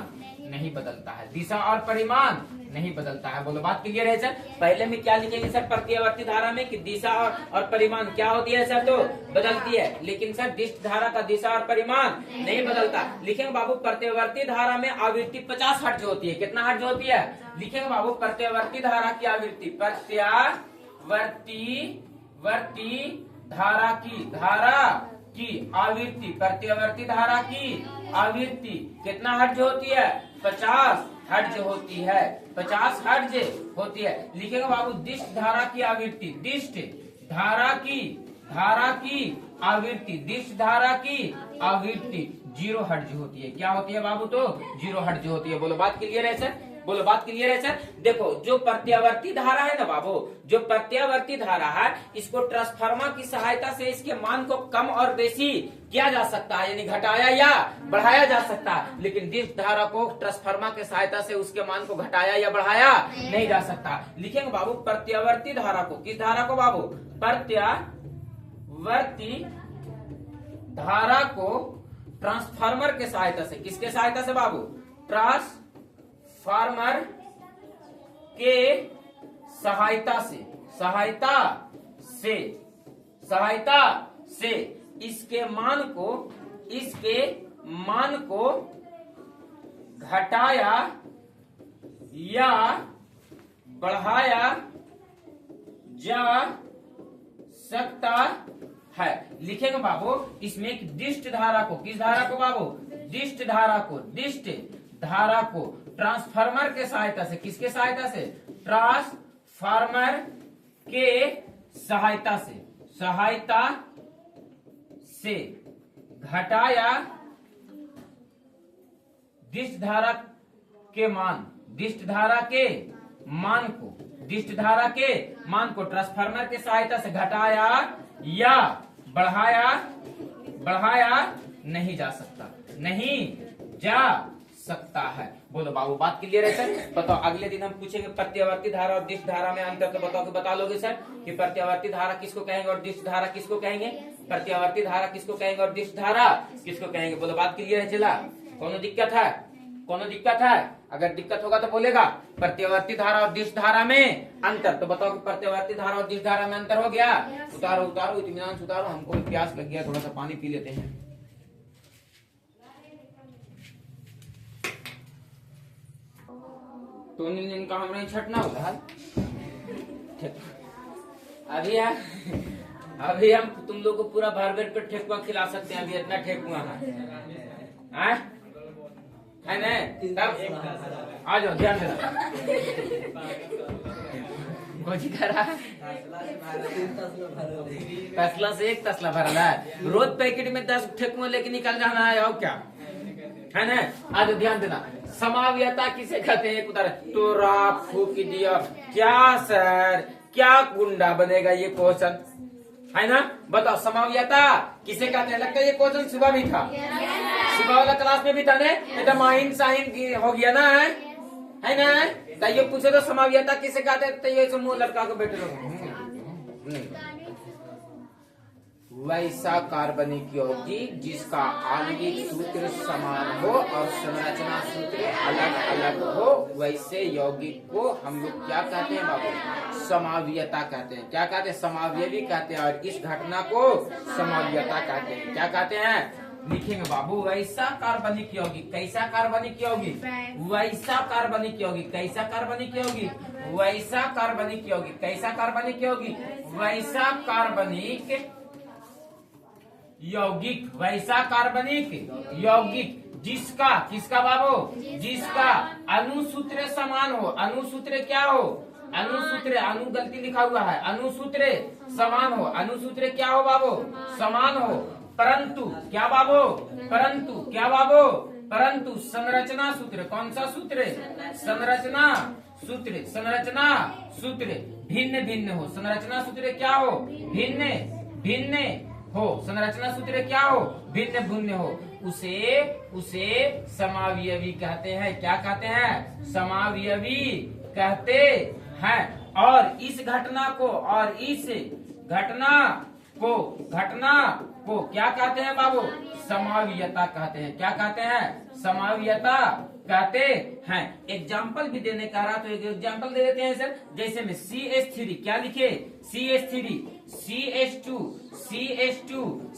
नहीं बदलता है, दिशा और परिमाण नहीं बदलता है। बोलो बात क्लियर है सर। पहले में क्या लिखेंगे सर, प्रत्यावर्ती धारा में कि दिशा और परिमाण क्या होती है सर, तो बदलती है। लेकिन सर डिस्ट धारा का दिशा और परिमाण नहीं बदलता। लिखेंगे बाबू प्रत्यावर्ती धारा में आवृत्ति 50 हर्ट्ज होती है। कितना हर्ट्ज होती है, लिखेंगे बाबू प्रत्यावर्ती धारा की आवृत्ति, प्रत्यावर्ती धारा की आवृत्ति, प्रत्यावर्ती धारा की आवृत्ति कितना हर्ट्ज होती है, 50 हर्ट्ज होती है, 50 हर्ट्ज होती है। लिखेंगे बाबू डिस्ट धारा की आवृत्ति, डिस्ट धारा की आवृत्ति, डिस्ट धारा की आवृत्ति 0 हर्ट्ज होती है। क्या होती है बाबू, तो 0 हर्ट्ज होती है। बोलो बात क्लियर है सर, बोलो बात क्लियर है सर। देखो जो प्रत्यावर्ती धारा है ना बाबू, जो प्रत्यावर्ती धारा है, इसको ट्रांसफार्मर की सहायता से इसके मान को कम और बेशी किया जा सकता है, यानी घटाया या बढ़ाया जा सकता है। लेकिन डिस्ट धारा को ट्रांसफार्मर की सहायता से उसके मान को घटाया या बढ़ाया नहीं जा सकता। लिखेंगे बाबू प्रत्यावर्ती धारा को, किस धारा को बाबू, प्रत्यावर्ती धारा को ट्रांसफार्मर के सहायता से, किसके सहायता से बाबू, ट्रांसफार्मर के सहायता से इसके मान को घटाया या बढ़ाया जा सकता है। लिखेंगे बाबू इसमें एक डिस्ट धारा को, किस धारा को बाबू, डिस्ट धारा को ट्रांसफार्मर के सहायता से, किसके सहायता से, ट्रांसफार्मर के सहायता से घटाया डिस्ट धारा के मान को ट्रांसफार्मर के सहायता से घटाया या बढ़ाया नहीं जा सकता है। बोलो बाबू बात क्लियर है सर। बताओ अगले दिन हम पूछेंगे प्रत्यावर्ती धारा और डिस्ट धारा में अंतर, तो बताओ कि बता लोगे सर कि प्रत्यावर्ती धारा किसको कहेंगे और डिस्ट धारा किसको कहेंगे, प्रत्यावर्ती धारा किसको कहेंगे और डिस्ट धारा किसको कहेंगे। बोलो बात क्लियर है चला, कोनो दिक्कत है, अगर दिक्कत होगा तो बोलेगा। प्रत्यवर्ती धारा और दिश धारा में अंतर, तो बताओ कि प्रत्यवर्ती धारा और दिश धारा में अंतर हो गया। उतारो उतारो इत्मीनान से उतारो, हमको भी प्यास लग गया, थोड़ा सा पानी पी लेते हैं। तो इनका हम नहीं छटना होगा। अभी हम तुम लोग को पूरा भर पेट पे ठेकुआ खिला सकते हैं। अभी इतना ठेकुआ है ना, तब आ जाओ, ध्यान देना। कुछ करा तसला से एक तसला भरना है, रोज पैकेट में 10 ठेकुआ लेके निकल जाना है, और क्या है ना। आज ध्यान देना, समाव्यता किसे कहते हैं? एक उदाहरण, तो रात फूक दिया। क्या सर, क्या गुंडा बनेगा ये क्वेश्चन, है ना। बताओ समाव्यता किसे कहते हैं? लगता है ये क्वेश्चन सुबह भी था, सुबह वाला क्लास में भी था ना। माइन साइन हो गया ना, है ना। तो ये पूछे तो समाव्यता किसे कहते हैं, तो ये मुंह लड़का को बैठे लोग। वैसा कार्बनिक यौगिक जिसका आणविक सूत्र समान हो और संरचना सूत्र अलग अलग हो, वैसे यौगिक को हम लोग क्या कहते हैं बाबू? समाव्यता कहते हैं। क्या कहते हैं? समावयवी कहते हैं। और इस घटना को समाव्यता कहते हैं। क्या कहते हैं? लिखेंगे बाबू, वैसा कार्बनिक यौगिक। कैसा कार्बनिक यौगिक? वैसा कार्बनिक यौगिक। कैसा कार्बनिक यौगिक? वैसा कार्बनिक यौगिक। कैसा कार्बनिक यौगिक? वैसा कार्बनिक यौगिक। वैसा कार्बनिक यौगिक जिसका, किसका बाबू? जिसका अणुसूत्र समान हो। अणुसूत्र क्या हो? अणुसूत्र, अणु गलती लिखा हुआ है, अणुसूत्र समान हो। अणुसूत्र क्या हो बाबू? समान हो। परंतु क्या बाबू? परंतु क्या बाबू? परंतु संरचना सूत्र, कौन सा सूत्र? संरचना सूत्र। संरचना सूत्र भिन्न भिन्न हो। संरचना सूत्र क्या हो? भिन्न भिन्न हो। संरचना सूत्र क्या हो? भिन्न भिन्न हो। उसे समावयवी कहते हैं। क्या कहते हैं? समावयवी कहते हैं। और इस घटना को क्या कहते हैं बाबू? समाव्यता कहते हैं। क्या कहते हैं? समाव्यता कहते हैं। एग्जाम्पल भी देने का रहा तो एक एग्जाम्पल दे देते हैं सर। जैसे में CH3 क्या लिखे? CH3, CH2, CH2,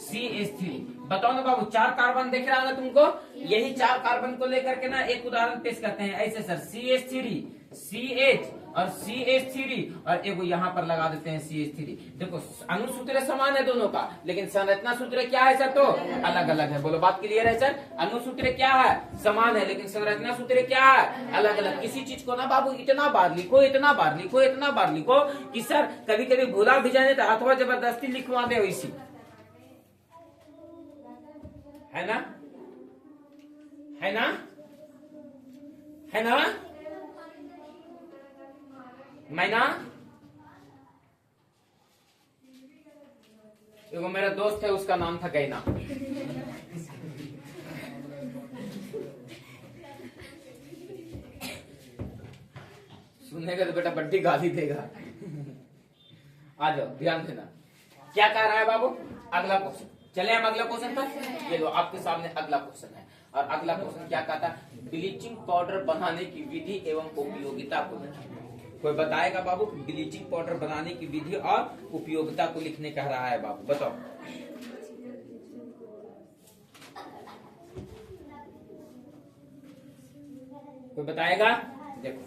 CH3। बताओ ना बाबू, 4 कार्बन दिख रहा है ना तुमको? यही 4 कार्बन को लेकर के ना एक उदाहरण पेश करते हैं। ऐसे सर, CH3, CH और CH3 और एगो यहाँ पर लगा देते हैं CH3। देखो अणुसूत्र समान है दोनों का, लेकिन संरचना सूत्र क्या है सर? तो अलग अलग है। बोलो, बात क्लियर है सर? अणुसूत्र क्या है? समान है, लेकिन संरचना सूत्र क्या है? अलग अलग। किसी चीज को ना बाबू इतना बार लिखो, इतना बार लिखो, इतना बार लिखो कि सर कभी कभी भूला भी जाने तो अथवा जबरदस्ती लिखवा दे वैसी, है ना, है ना, है ना। मैना, देखो मेरा दोस्त है, उसका नाम था गैना। सुनेगा तो बेटा बड्डी गाली देगा। आ जाओ, ध्यान देना। क्या कह रहा है बाबू? अगला क्वेश्चन। चले हम अगला क्वेश्चन पर। ये लो आपके सामने अगला क्वेश्चन है। और अगला क्वेश्चन क्या कहता है? ब्लीचिंग पाउडर बनाने की विधि एवं उपयोगिता को लिखिए। कोई बताएगा बाबू? ब्लीचिंग पाउडर बनाने की विधि और उपयोगिता को लिखने कह रहा है बाबू, बताओ। कोई बताएगा? देखो,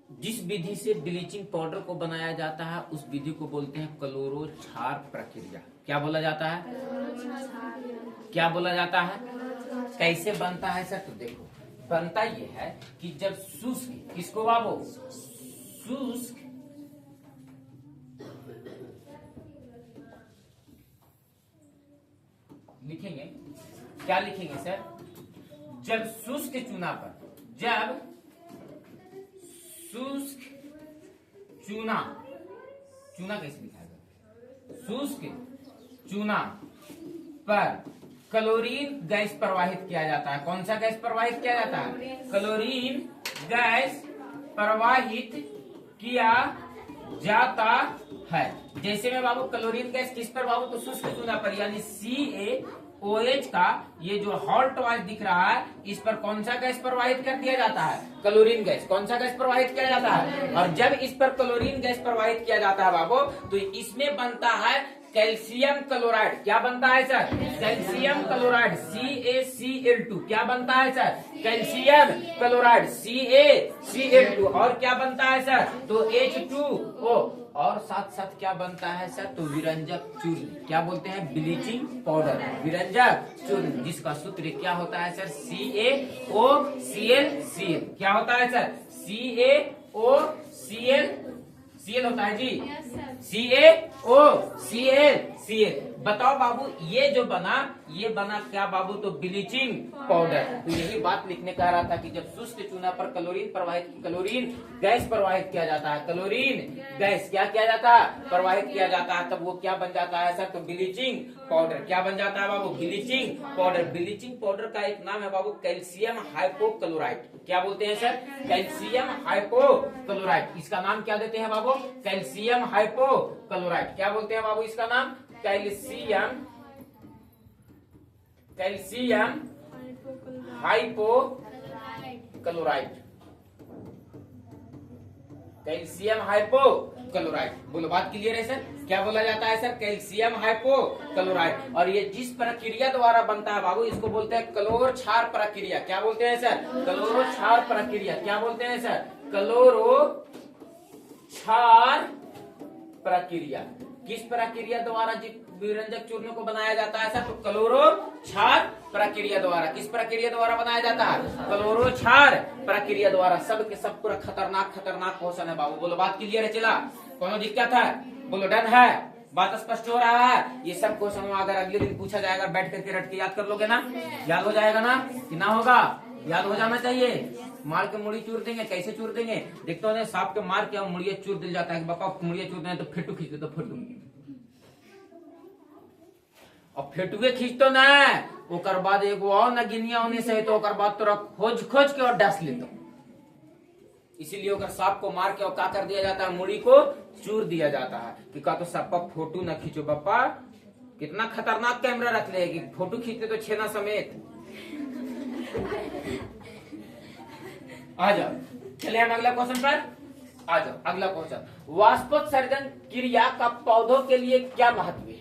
जिस विधि से ब्लीचिंग पाउडर को बनाया जाता है उस विधि को बोलते हैं क्लोरो क्षार प्रक्रिया। क्या बोला जाता है? क्या बोला जाता है? कैसे बनता है सर? तो देखो, बनता ये है कि जब शुष्क, किसको बाबू? शुष्क लिखेंगे, क्या लिखेंगे सर? जब शुष्क चूना पर, जब शुष्क चूना, चूना कैसे लिखाएगा? शुष्क चूना पर क्लोरीन गैस प्रवाहित किया जाता है। कौन सा गैस प्रवाहित किया जाता है? क्लोरीन गैस प्रवाहित किया जाता है। जैसे में बाबू क्लोरीन गैस किस पर बाबू? तो शुष्क चूना पर, यानी CaO OH का ये जो हॉट वाइज दिख रहा है, इस पर कौन सा गैस प्रवाहित कर दिया जाता है? Chlorine gas. कौन सा गैस प्रवाहित किया जाता है? और जब इस पर क्लोरीन गैस प्रवाहित किया जाता है बाबू, तो इसमें बनता है कैल्शियम क्लोराइड। क्या बनता है सर? Calcium chloride CaCl2। क्या बनता है सर? Calcium chloride CaCl2। और क्या बनता है सर? तो H2O। और साथ साथ क्या बनता है सर? तो विरंजक चूर्ण। क्या बोलते हैं? ब्लीचिंग पाउडर, विरंजक चूर्ण, जिसका सूत्र क्या होता है सर? CaOCl। क्या होता है सर? CaOCl होता है जी। CaOCl। बताओ बाबू, ये जो बना, ये बना क्या बाबू? तो ब्लीचिंग पाउडर। तो यही बात लिखने कह रहा था कि जब शुष्क चूना पर क्लोरीन गैस प्रवाहित किया जाता है, क्लोरीन गैस क्या किया जाता है? प्रवाहित किया जाता है, तब वो क्या बन जाता है सर? तो ब्लीचिंग पाउडर। क्या बन जाता है बाबू? Bleaching powder. ब्लीचिंग पाउडर का एक नाम है बाबू कैल्शियम हाइपोक्लोराइड। क्या बोलते हैं सर? Calcium hypochloride. इसका नाम क्या देते हैं बाबू? Calcium hypochloride. क्या बोलते हैं बाबू इसका नाम? Calcium hypochlorite. Calcium hypochlorite. बोलो, बात क्लियर है सर? क्या बोला जाता है सर? Calcium hypochloride. और ये जिस प्रक्रिया द्वारा बनता है बाबू, इसको बोलते हैं क्लोरो क्षार प्रक्रिया। क्या बोलते हैं सर? क्लोरो क्षार प्रक्रिया। क्या बोलते हैं सर? क्लोरो क्षार प्रक्रिया। किस प्रक्रिया द्वारा विरंजक चूर्ण को बनाया जाता है सर? तो क्लोरो क्षार प्रक्रिया द्वारा। किस प्रक्रिया द्वारा बनाया जाता है? क्लोरो क्षार प्रक्रिया द्वारा। सब के सब पूरा खतरनाक क्वेश्चन है बाबू। बोलो, बात क्लियर है? चला, कोनो दिक्कत है? बोलो, डन है? बात स्पष्ट हो रहा है? ये सब क्वेश्चन अगर अगले दिन पूछा जाएगा, बैठ करके रट के याद कर लोगे ना? याद हो जाएगा ना कि ना होगा? याद हो जाना चाहिए। मार के मुड़ी चूर देंगे। कैसे चूर देंगे? देखते हो सांप के मार के मुड़िया चूर दिल जाता है। बापा मुड़िया चूर दें तो फेटू खींच दे, तो फेटू और फेटुए खींच तो ना, ओकर बाद एगो और नगिनिया होने से तो ओकर बाद तोरा खोज के और डस लेते। इसीलिए ओकर सांप को मार के और क्या कर दिया जाता है? मुड़ी को चूर दिया जाता है कि का तो सांप फोटो न खींचो। बापा कितना खतरनाक कैमरा रख ले कि फोटो खींचते तो छेना समेत। आ जाओ, चले हम अगला क्वेश्चन पर। आ जाओ, अगला क्वेश्चन। वाष्पोत्सर्जन क्रिया का पौधों के लिए क्या महत्व है?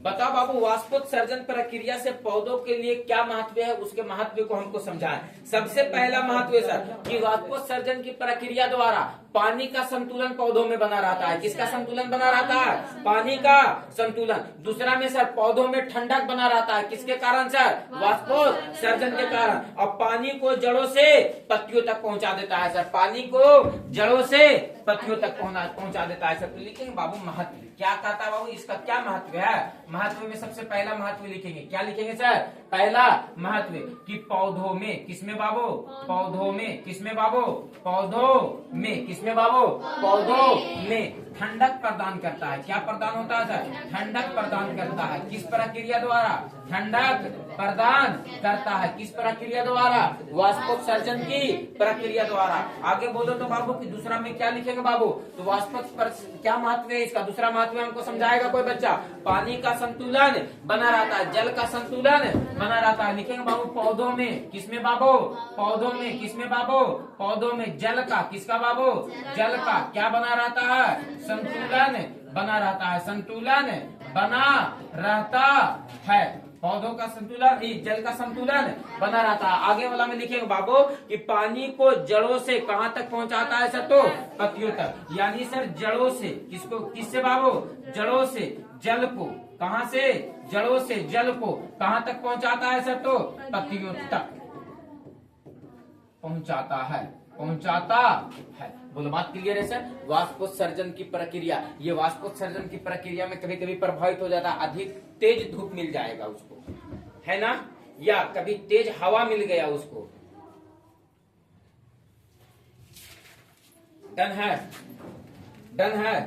बताओ बाबू, वाष्पोत्सर्जन प्रक्रिया से पौधों के लिए क्या महत्व है? उसके महत्व को हमको समझाएं। सबसे पहला महत्व है सर कि वाष्पोत्सर्जन की प्रक्रिया द्वारा पानी का संतुलन पौधों में बना रहता है। किसका संतुलन बना रहता है? पानी का संतुलन। दूसरा में सर पौधों में ठंडक बना रहता है। किसके कारण सर? वाष्पोत्सर्जन के कारण। और पानी को जड़ों से पत्तियों तक पहुंचा देता है सर। पानी को जड़ों से पत्तियों तक पहुंचा देता है सर। तो लिखेंगे बाबू महत्व। क्या कहता है बाबू? इसका क्या महत्व है? महत्व में सबसे पहला महत्व लिखेंगे। क्या लिखेंगे सर? पहला महत्व कि पौधों में, किसमें बाबू? पौधों में। किसमें बाबू? पौधों में। किसमें बाबू? पौधों में ठंडक प्रदान करता है। क्या प्रदान होता है सर? ठंडक प्रदान करता है। किस प्रक्रिया द्वारा? ठंडक प्रदान करता है। किस प्रक्रिया द्वारा? वाष्पोत्सर्जन की प्रक्रिया द्वारा। आगे बोलो तो बाबू कि दूसरा में क्या लिखेंगे बाबू? तो वाष्पोत्सर्जन क्या महत्व है इसका? दूसरा महत्व हमको समझाएगा कोई बच्चा। पानी का संतुलन बना रहता है, जल का संतुलन बना रहता है। लिखेंगे बाबू पौधों में। किसमें बाबू? पौधों में। किसमें बाबू? पौधों में। जल का, किसका बाबू? जल का क्या बना रहता है? संतुलन बना रहता है। संतुलन बना रहता है। पौधों का संतुलन, जल का संतुलन बना रहता है। आगे वाला में लिखेंगे बाबू कि पानी को जड़ों से कहां तक पहुंचाता है सर? तो पत्तियों तक। यानी सर जड़ों से, किसको? किससे बाबू? जड़ों से जल को। कहां से? जड़ों से जल को कहां तक पहुंचाता है सर? तो पत्तियों तक पहुंचाता है। पहुंचाता है। बोलो, बात क्लियर है सर? वाष्पोत्सर्जन की प्रक्रिया, ये वाष्पोत्सर्जन की प्रक्रिया में कभी कभी प्रभावित हो जाता है। अधिक तेज धूप मिल जाएगा उसको, है ना, या कभी तेज हवा मिल गया उसको। डन है? डन है?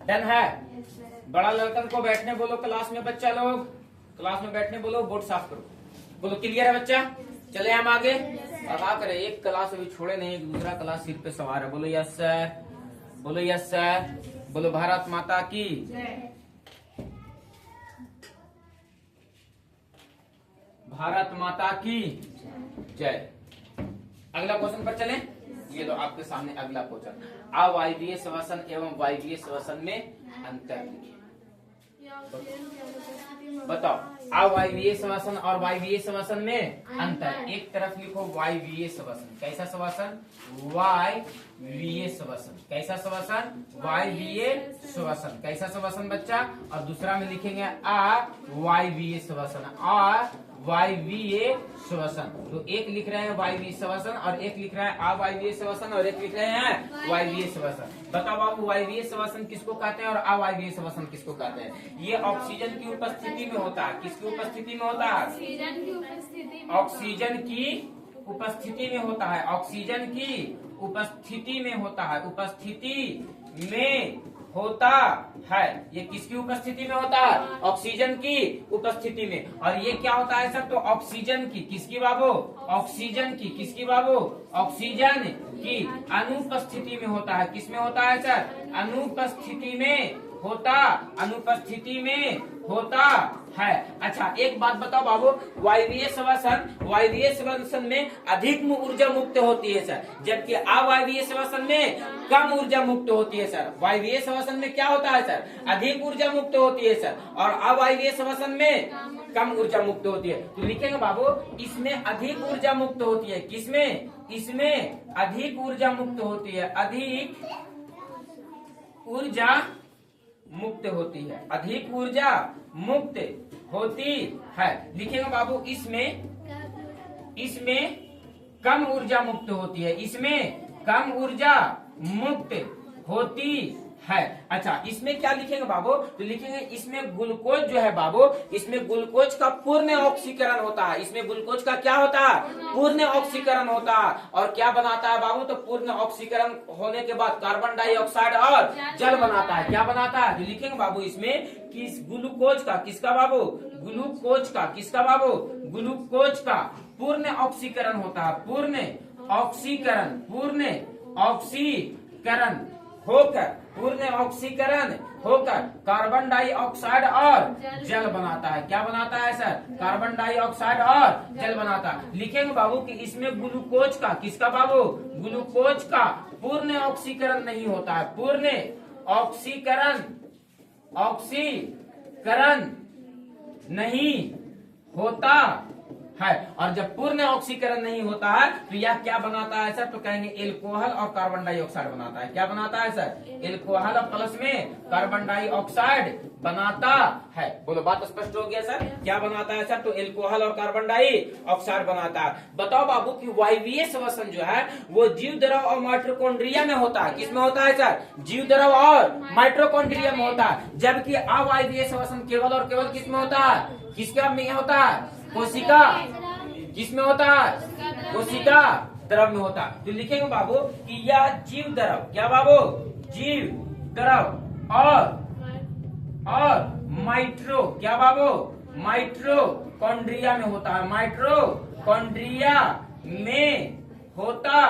डन है? बड़ा लड़कन को बैठने बोलो क्लास में। बच्चा लोग क्लास में बैठने बोलो, बोर्ड साफ करो। बोलो क्लियर है बच्चा? चले हम आगे। अब आ करें, एक क्लास अभी छोड़े नहीं, दूसरा क्लास सिर पे सवार है। बोलो यस सर। बोलो यस सर। बोलो भारत माता की। भारत माता की जय। अगला क्वेश्चन पर चलें। ये तो आपके सामने अगला क्वेश्चन। अवायवीय श्वसन एवं वायवीय श्वसन में अंतर लिखिए। बताओ अवायवीय श्वसन और वायवीय श्वसन में अंतर। एक तरफ लिखो वायवीय श्वसन। कैसा श्वसन? वायवीय श्वसन। कैसा श्वसन? वायवीय श्वसन। कैसा श्वसन बच्चा? और दूसरा में लिखेंगे अवायवीय श्वसन। अवायवीय श्वसन। तो एक लिख रहे हैं वायवीय श्वसन और एक लिख रहे हैं अवायवीय श्वसन और एक लिख रहे हैं वायवीय श्वसन। बताओ बाबू वायवीय श्वसन किसको कहते हैं और अवायवीय श्वसन किसको कहते हैं? ये ऑक्सीजन की उपस्थिति में होता है। किसकी उपस्थिति में होता है? ऑक्सीजन की उपस्थिति में होता है। ऑक्सीजन की उपस्थिति में होता है। उपस्थिति में होता है। ये किसकी उपस्थिति में होता है? ऑक्सीजन की उपस्थिति में। और ये क्या होता है सर? तो ऑक्सीजन की, किसकी बाबू? ऑक्सीजन की, किसकी बाबू? ऑक्सीजन की अनुपस्थिति में होता है। किस में होता है सर? अनुपस्थिति में होता, अनुपस्थिति में होता है। अच्छा एक बात बताओ बाबू, वायवीय श्वसन में अधिक ऊर्जा मुक्त होती है सर, जबकि अवायवीय श्वसन में कम ऊर्जा मुक्त होती है सर। वायवीय श्वसन में क्या होता है सर? अधिक ऊर्जा मुक्त होती है सर, और अवायवीय श्वसन में कम ऊर्जा मुक्त होती है। तो लिखेंगे बाबू इसमें अधिक ऊर्जा मुक्त होती है। किसमें? इसमें अधिक ऊर्जा मुक्त होती है। अधिक ऊर्जा मुक्त होती है। अधिक ऊर्जा मुक्त होती है। लिखेंगे बाबू इसमें कम ऊर्जा मुक्त होती है। इसमें कम ऊर्जा मुक्त होती है। अच्छा इसमें क्या लिखेंगे बाबू? तो लिखेंगे इसमें ग्लूकोज जो है बाबू, इसमें ग्लूकोज का पूर्ण ऑक्सीकरण होता है। इसमें ग्लूकोज का क्या होता है? पूर्ण ऑक्सीकरण होता है। और क्या बनाता है बाबू? तो पूर्ण ऑक्सीकरण होने के बाद कार्बन डाइऑक्साइड और जल बनाता है। क्या बनाता है? तो लिखेंगे बाबू इसमें किस ग्लूकोज का, किसका बाबू? ग्लूकोज का, किसका बाबू? ग्लूकोज का पूर्ण ऑक्सीकरण होता है। पूर्ण ऑक्सीकरण, पूर्ण ऑक्सीकरण होकर कार्बन डाइऑक्साइड और जल बनाता है। क्या बनाता है सर? कार्बन डाइऑक्साइड और जल बनाता है। लिखेंगे बाबू कि इसमें ग्लूकोज का, किसका बाबू? ग्लूकोज का पूर्ण ऑक्सीकरण नहीं होता है। पूर्ण ऑक्सीकरण नहीं होता है। और जब पूर्ण ऑक्सीकरण नहीं होता है तो यह क्या बनाता है सर? तो कहेंगे एल्कोहल और कार्बन डाइऑक्साइड बनाता है। क्या बनाता है सर? एल्कोहल और प्लस में कार्बन डाइऑक्साइड बनाता है। बोलो बात स्पष्ट हो गया सर? क्या बनाता है सर? तो एल्कोहल और कार्बन डाइऑक्साइड बनाता है। बताओ बाबू कि वायवीय श्वसन जो है वो जीव द्रव और माइटोकॉन्ड्रिया में होता है। किसमें होता है सर? जीव द्रव और माइटोकॉन्ड्रिया में होता है। जबकि अवायवीय श्वसन केवल और केवल किसमें होता है? किसका में होता है? कोशिका। किसमें होता है? कोशिका द्रव में होता है। तो लिखेंगे बाबू कि यह जीव द्रव, क्या बाबू? जीव द्रव और माइट्रो, क्या बाबू? माइट्रोकॉन्ड्रिया में होता है। माइट्रोकॉन्ड्रिया में होता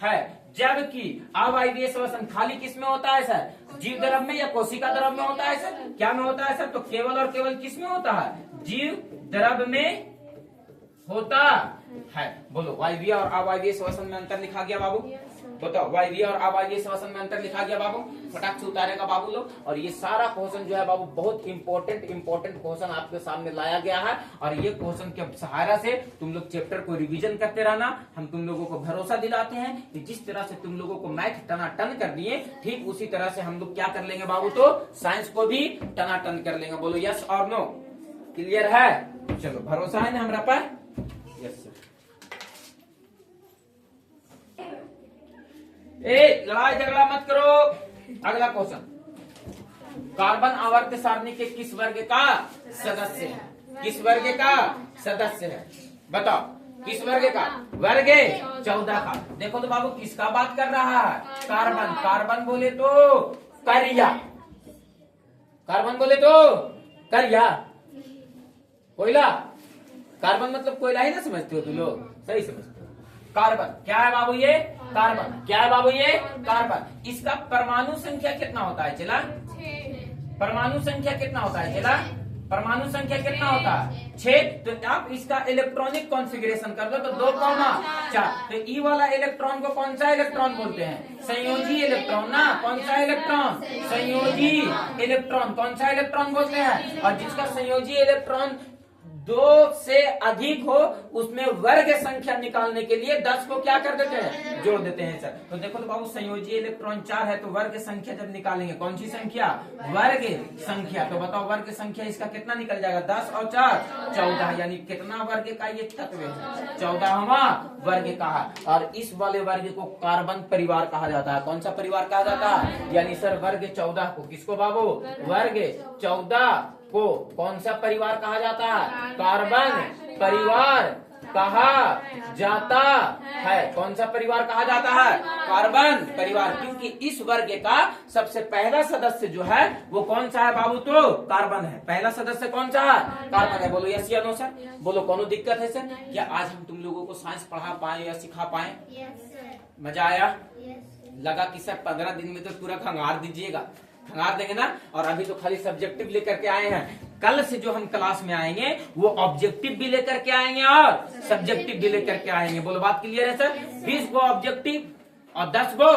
है। जबकि अवायवीय श्वसन खाली किसमें होता है सर? जीव द्रव में या कोशिका द्रव में होता है सर? क्या में होता है सर? तो केवल और केवल किसमें होता है? जीव द्रव में होता है। बोलो वायवीय और अवायवीय श्वसन में अंतर लिखा गया बाबू? बताओ वायवीय और अवायवीय श्वसन में अंतर लिखा गया बाबू? फटाक से उतारेगा बाबू लोग। और ये सारा क्वेश्चन जो है बाबू बहुत इंपॉर्टेंट क्वेश्चन आपके सामने लाया गया है। और ये क्वेश्चन के सहारा से तुम लोग चैप्टर को रिवीजन करते रहना। हम तुम लोगों को भरोसा दिलाते हैं कि जिस तरह से तुम लोगों को मैथ टनाटन कर दिए, ठीक उसी तरह से हम लोग क्या कर लेंगे बाबू? तो साइंस को भी टनाटन कर लेंगे। बोलो यस और नो? क्लियर है? चलो भरोसा है ना हमारा पर? Yes sir. लड़ाई झगड़ा मत करो। अगला क्वेश्चन, कार्बन आवर्त सारणी के किस वर्ग का सदस्य है? किस वर्ग का सदस्य है? बताओ किस वर्ग का? वर्ग 14 का। देखो तो बाबू किसका बात कर रहा है? कार्बन। कार्बन बोले तो करिया। कार्बन बोले तो करिया। कोयला। कार्बन मतलब कोयला ही ना समझते हो तुम लोग? सही समझते हो। कार्बन। क्या है बाबू ये? कार्बन। क्या है बाबू ये? कार्बन। इसका परमाणु संख्या कितना होता है चला? परमाणु संख्या कितना होता है चला? परमाणु संख्या कितना होता है? 6। तो आप इसका इलेक्ट्रॉनिक कॉन्फ़िगरेशन कर दो तो 2,4। तो ई वाला इलेक्ट्रॉन को कौन सा इलेक्ट्रॉन बोलते हैं? संयोजी इलेक्ट्रॉन ना। कौन सा इलेक्ट्रॉन? संयोजी इलेक्ट्रॉन। कौन सा इलेक्ट्रॉन बोलते हैं? और जिसका संयोजी इलेक्ट्रॉन 2 से अधिक हो उसमें वर्ग संख्या निकालने के लिए 10 को क्या कर देते हैं? जोड़ देते हैं सर। तो देखो तो बाबू संयोजी इलेक्ट्रॉन 4 है तो वर्ग संख्या जब निकालेंगे कौन सी संख्या? वर्ग संख्या। तो बताओ वर्ग संख्या इसका कितना निकल जाएगा? 10 और 4 14। यानी कितना वर्ग का ये तत्व है? 14वां वर्ग का है। और इस वाले वर्ग को कार्बन परिवार कहा जाता है। कौन सा परिवार कहा जाता है? यानी सर वर्ग 14 को किसको बाबू? वर्ग 14 को कौन सा परिवार कहा जाता है? कार्बन परिवार कहा जाता है। कौन सा परिवार कहा जाता है? कार्बन परिवार। क्योंकि इस वर्ग का सबसे पहला सदस्य जो है वो कौन सा है बाबू? तो कार्बन है। पहला सदस्य कौन सा है? कार्बन है। बोलो यस या नो सर? बोलो कौन दिक्कत है सर? क्या आज हम तुम लोगों को साइंस पढ़ा पाए या सिखा पाए? मजा आया? लगा कि सर 15 दिन में तो पूरा खंगार दीजिएगा। खंगार देंगे ना। और अभी तो खाली सब्जेक्टिव लेकर के आए हैं। कल से जो हम क्लास में आएंगे वो ऑब्जेक्टिव भी लेकर के आएंगे और सब्जेक्टिव भी लेकर के आएंगे। बोलो बात क्लियर है सर? 20 गो ऑब्जेक्टिव और 10 गो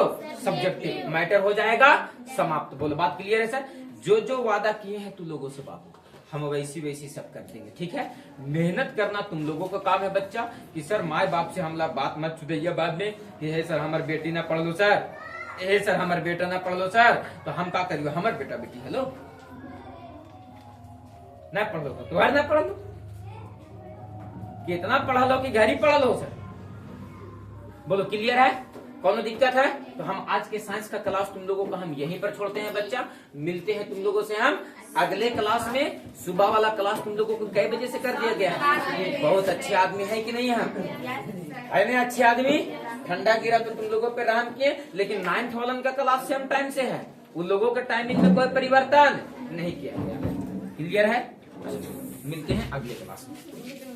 सब्जेक्टिव। मैटर हो जाएगा समाप्त। बोलो बात क्लियर है सर? जो जो वादा किए हैं तुम लोगों से बाबू हम वैसी वैसी सब कर देंगे। ठीक है? मेहनत करना तुम लोगों का काम है बच्चा। कि सर माए बाप से हमला बात मत छुदैया बाद में कि है सर हमार बेटी ना पढ़ लो सर, ए सर हमार बेटा ना पढ़ लो सर। तो हम का करियो? हमार बेटा बेटी हेलो ना पढ़ लो तो ना पढ़ लो। कितना पढ़ा लो कि घर ही पढ़ा लो सर? बोलो क्लियर है? कौन दिक्कत है? तो हम आज के साइंस का क्लास तुम लोगों का हम यहीं पर छोड़ते हैं बच्चा। मिलते हैं तुम लोगों से हम अगले क्लास में। सुबह वाला क्लास तुम लोगों को कई बजे से कर दिया गया है? बहुत अच्छे आदमी है कि नहीं? हम है ना अच्छे आदमी? ठंडा गिरा तो तुम लोगों पे रहम किए। लेकिन 9th वालन का क्लास सेम टाइम से है। उन लोगों के टाइमिंग में कोई परिवर्तन नहीं किया गया। क्लियर है? मिलते हैं अगले क्लास में।